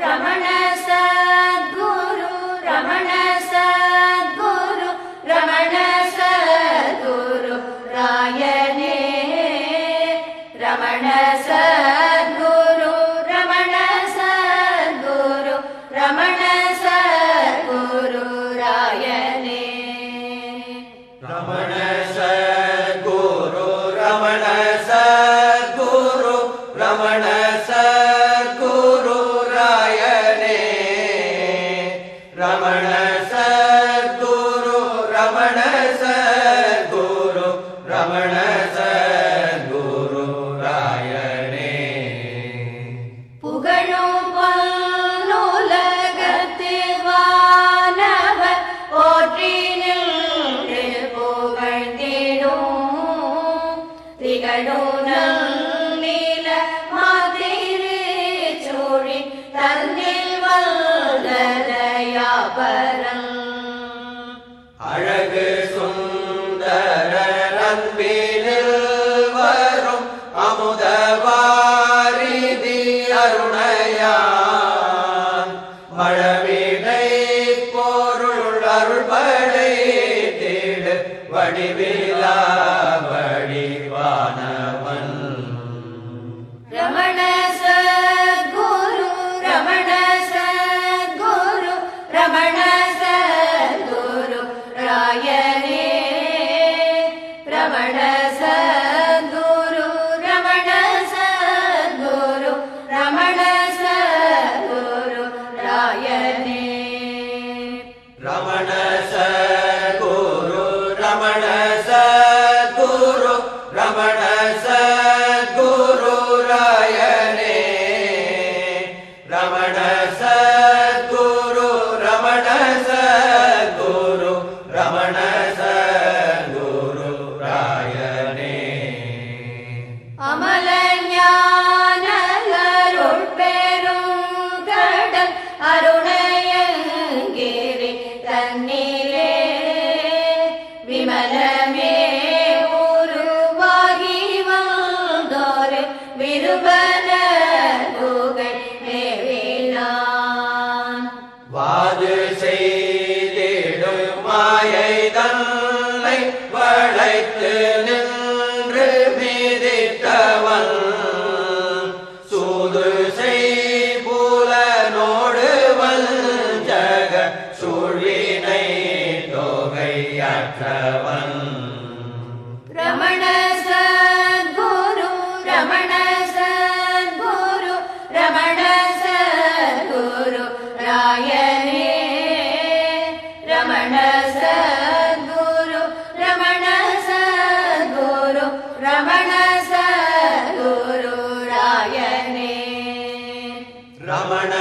ரமண சத்குரு ரமண சத்குரு ரமண சத்குரு ராயனே ரமண சத்குரு ரமண சத்குரு ரமண சத்குரு ராயனே ரமண சத்குரு ரமண சத்குரு ரமண சத்குரு ராயனே ரமண சத்குரு ரமண சத்குரு ரமண சத்குரு ராயனே புகழும் பல்லுலகத்தில் வானவர் போற்றி நின்று புகழ்ந்திடும் திகழும் நீல மாதிரிச்சூழி தன்னில் வல்லரையாபரம் அழகு சுந்தர அன்பினில் வரும் அமுதவாரிதி அருணையான் மழவிடை பொருள் அருள்படை தேடு வடிவிலா வடிவானவன் ரமண சத்குரு ரமண சத்குரு ரமண சத்குரு ராயனே ரமண சத்குரு ரமண சத்குரு ரமண சத்குரு ராயனே ரமண சத்குரு ரமண சத்குரு ரமண சத்குரு ராயனே ரமண சத்குரு ரமண சத்குரு ரமண சத்குரு ராயனே அமல ஞானருள் பெரும் கடல் அருணையங்கிரி தன்னிலே விமலமே உருவாகி வந்தோரு விருபன புகழ் மேவினான் வாது செய்திடும் மாயை தன்னை வளைத்து நின்று மீதித்தவன் சூது செய்புலனோடு வஞ்சக சூழ்வினை தொகையற்றவன் ரமண சத்குரு ரமண சத்குரு ரமண சத்குரு ராயனே ரமண சத்குரு ரமண சத்குரு ரமண சத்குரு ராயனே ரமண